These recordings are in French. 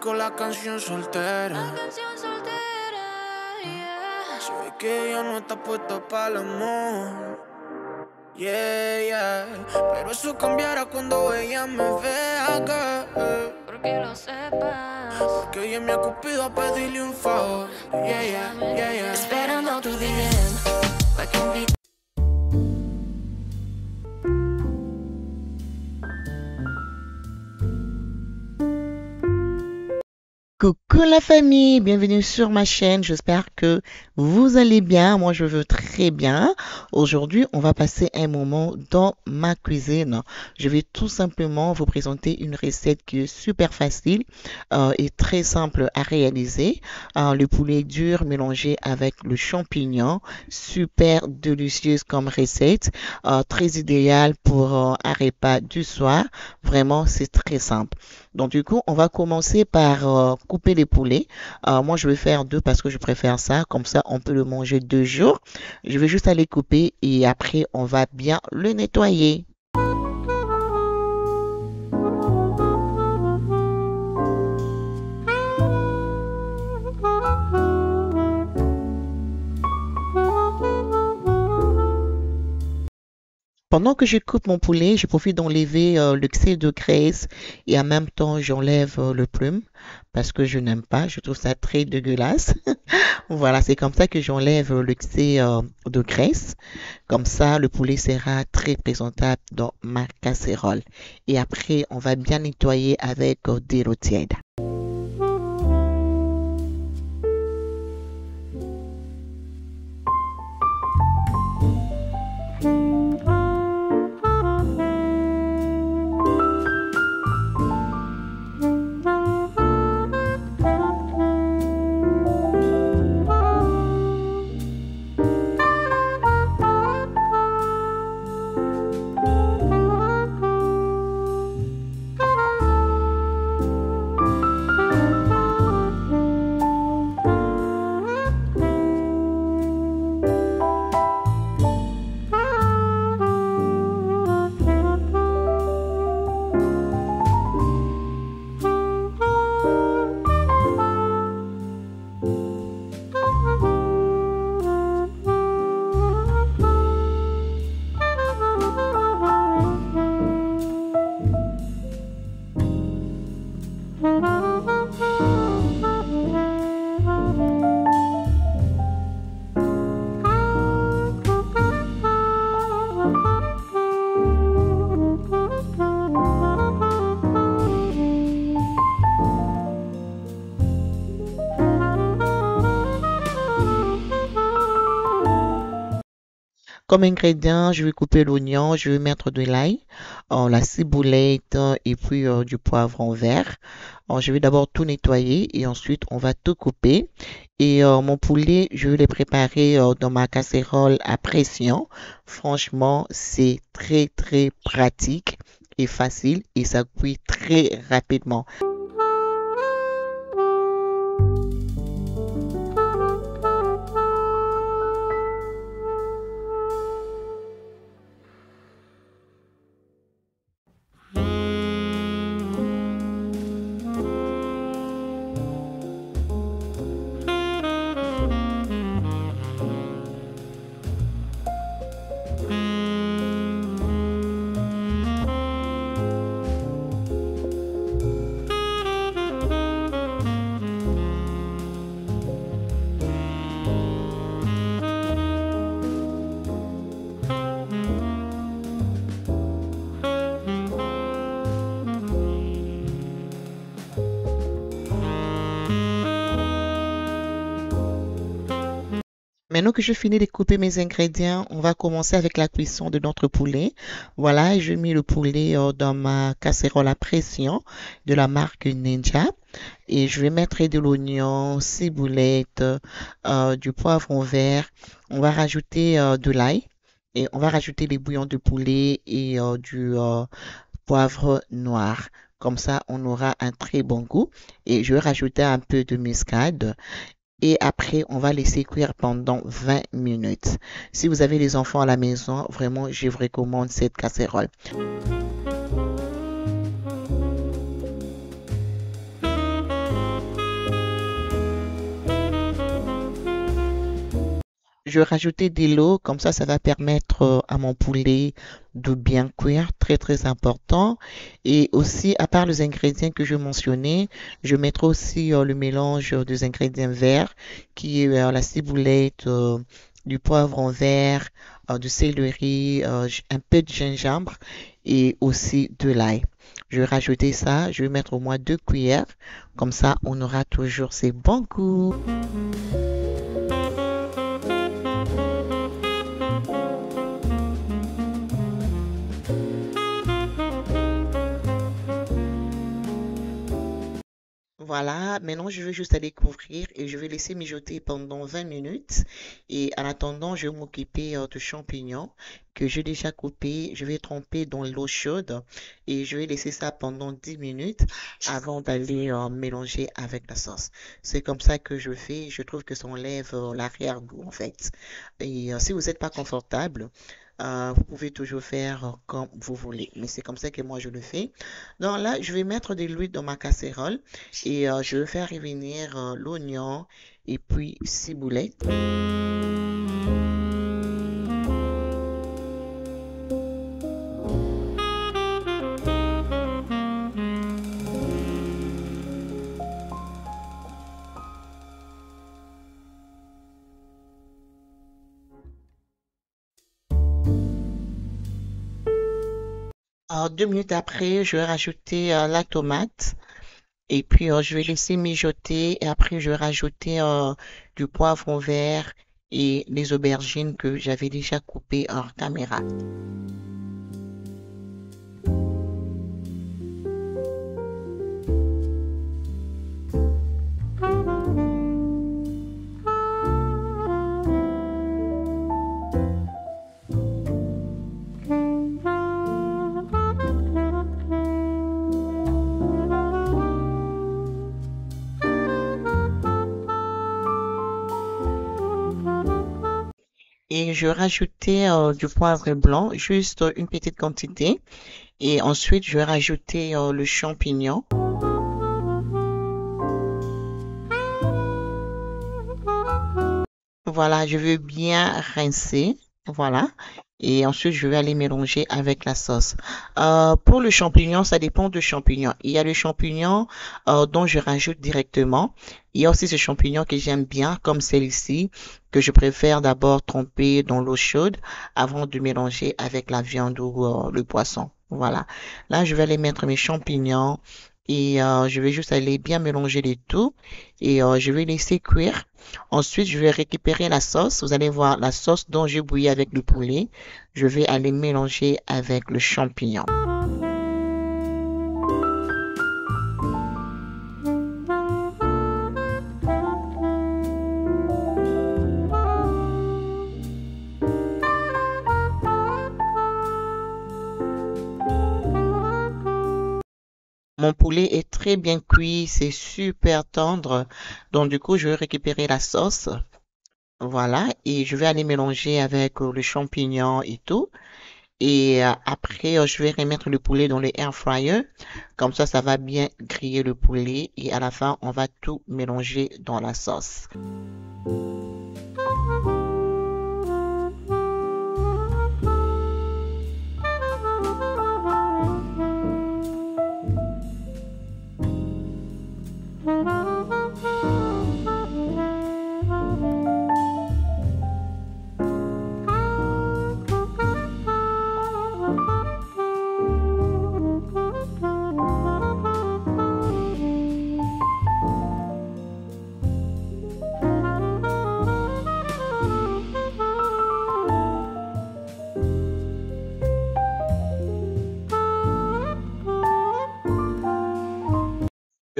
dedico la canción soltera. Se ve que ella no está puesta para el amor. Yeah, yeah. Pero eso cambiará cuando ella me vea, girl. Porque lo sepas. Porque ella me ha cupido a pedirle un favor. Yeah, yeah, yeah, yeah. Esperando tu DM pa' que invite. Coucou la famille, bienvenue sur ma chaîne, j'espère que vous allez bien, moi je veux très bien. Aujourd'hui on va passer un moment dans ma cuisine. Je vais tout simplement vous présenter une recette qui est super facile et très simple à réaliser. Le poulet dur mélangé avec le champignon, super délicieuse comme recette, très idéal pour un repas du soir, vraiment c'est très simple. Donc du coup, on va commencer par couper les poulets. Moi, je vais faire deux parce que je préfère ça. Comme ça, on peut le manger 2 jours. Je vais juste aller couper et après, on va bien le nettoyer. Pendant que je coupe mon poulet, je profite d'enlever l'excès de graisse et en même temps j'enlève le plume parce que je n'aime pas, je trouve ça très dégueulasse. Voilà, c'est comme ça que j'enlève l'excès de graisse. Comme ça, le poulet sera très présentable dans ma casserole. Et après, on va bien nettoyer avec de l'eau tiède. Comme ingrédient, je vais couper l'oignon, je vais mettre de l'ail, la ciboulette et puis du poivron vert. Je vais d'abord tout nettoyer et ensuite on va tout couper. Et mon poulet, je vais le préparer dans ma casserole à pression. Franchement, c'est très très pratique et facile et ça cuit très rapidement. Maintenant que je finis de couper mes ingrédients, on va commencer avec la cuisson de notre poulet. Voilà, je mets le poulet dans ma casserole à pression de la marque Ninja. Et je vais mettre de l'oignon, ciboulette, du poivron vert. On va rajouter de l'ail et on va rajouter les bouillons de poulet et du poivre noir. Comme ça, on aura un très bon goût. Et je vais rajouter un peu de muscade. Et après, on va laisser cuire pendant 20 minutes. Si vous avez des enfants à la maison, vraiment, je vous recommande cette casserole. je vais rajouter de l'eau, comme ça va permettre à mon poulet de bien cuire, très très important. Et aussi, à part les ingrédients que je mentionnais, je mettrai aussi le mélange des ingrédients verts, qui est la ciboulette, du poivron vert, du céleri, un peu de gingembre et aussi de l'ail. Je vais rajouter ça, je vais mettre au moins 2 cuillères, comme ça on aura toujours ces bons goûts. Voilà, maintenant je vais juste aller couvrir et je vais laisser mijoter pendant 20 minutes. Et en attendant, je vais m'occuper de champignons que j'ai déjà coupés. Je vais tremper dans l'eau chaude et je vais laisser ça pendant 10 minutes avant d'aller mélanger avec la sauce. C'est comme ça que je fais. Je trouve que ça enlève l'arrière-goût en fait. Et si vous n'êtes pas confortable, vous pouvez toujours faire comme vous voulez. Mais c'est comme ça que moi je le fais. Donc là, je vais mettre de l'huile dans ma casserole et je vais faire revenir l'oignon et puis ciboulette. Alors, 2 minutes après, je vais rajouter la tomate et puis je vais laisser mijoter et après je vais rajouter du poivron vert et les aubergines que j'avais déjà coupées hors caméra. Et je vais rajouter du poivre blanc, juste une petite quantité. Et ensuite, je vais rajouter le champignon. Voilà, je veux bien rincer. Voilà. Et ensuite, je vais aller mélanger avec la sauce. Pour le champignon, ça dépend du champignon. Il y a le champignon dont je rajoute directement. Il y a aussi ce champignon que j'aime bien, comme celle-ci, que je préfère d'abord tremper dans l'eau chaude avant de mélanger avec la viande ou le poisson. Voilà. Là, je vais aller mettre mes champignons et je vais juste aller bien mélanger les tout et je vais laisser cuire. Ensuite, je vais récupérer la sauce. Vous allez voir la sauce dont j'ai bouilli avec le poulet. Je vais aller mélanger avec le champignon. Mon poulet est très bien cuit, c'est super tendre. Donc du coup, je vais récupérer la sauce. Voilà, et je vais aller mélanger avec le champignon et tout. Et après, je vais remettre le poulet dans le air fryer. Comme ça va bien griller le poulet. Et à la fin, on va tout mélanger dans la sauce.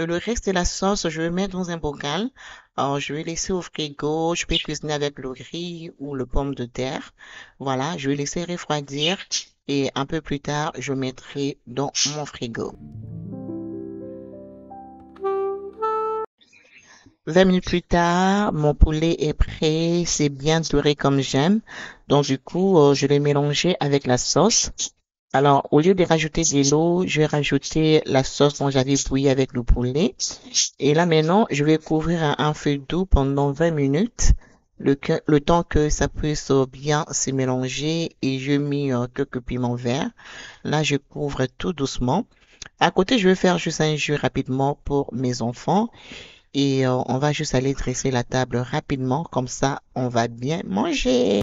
Le reste de la sauce, je vais mettre dans un bocal. Alors, je vais laisser au frigo. Je peux cuisiner avec le riz ou le pomme de terre. Voilà, je vais laisser refroidir et un peu plus tard, je mettrai dans mon frigo. 20 minutes plus tard, mon poulet est prêt. C'est bien doré comme j'aime. Donc, du coup, je vais mélanger avec la sauce. Alors, au lieu de rajouter de l'eau, je vais rajouter la sauce dont j'avais bouilli avec le poulet. Et là, maintenant, je vais couvrir à un feu doux pendant 20 minutes. le temps que ça puisse bien se mélanger et je mets quelques piments verts. Là, je couvre tout doucement. À côté, je vais faire juste un jus rapidement pour mes enfants et on va juste aller dresser la table rapidement. Comme ça, on va bien manger.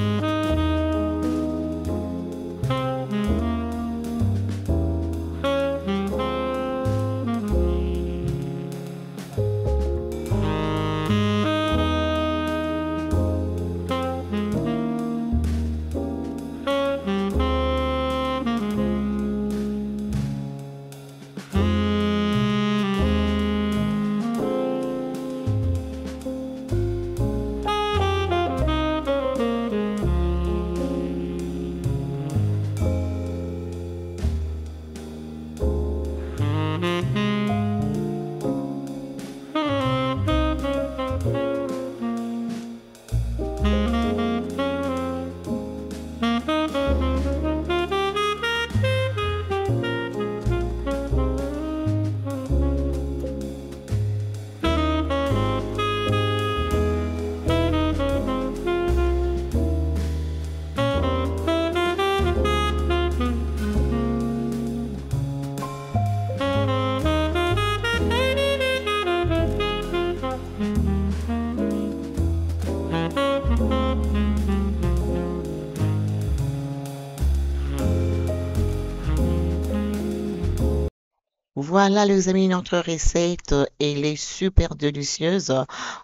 Voilà les amis, notre recette, elle est super délicieuse.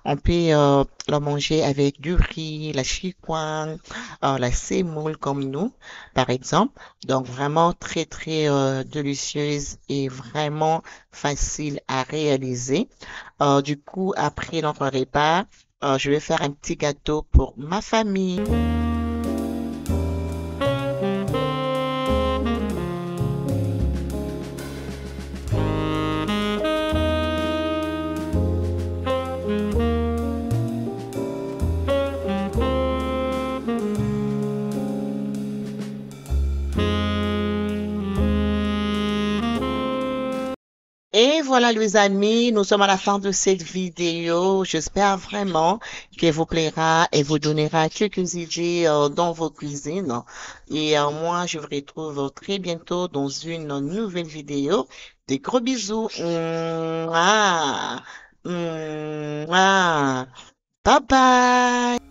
On peut la manger avec du riz, la chikwang, la semoule comme nous, par exemple. Donc vraiment très très délicieuse et vraiment facile à réaliser. Du coup, après notre repas, je vais faire un petit gâteau pour ma famille. Et voilà les amis, nous sommes à la fin de cette vidéo. J'espère vraiment qu'elle vous plaira et vous donnera quelques idées dans vos cuisines. Et moi, je vous retrouve très bientôt dans une nouvelle vidéo. Des gros bisous. Mouah. Mouah. Bye bye.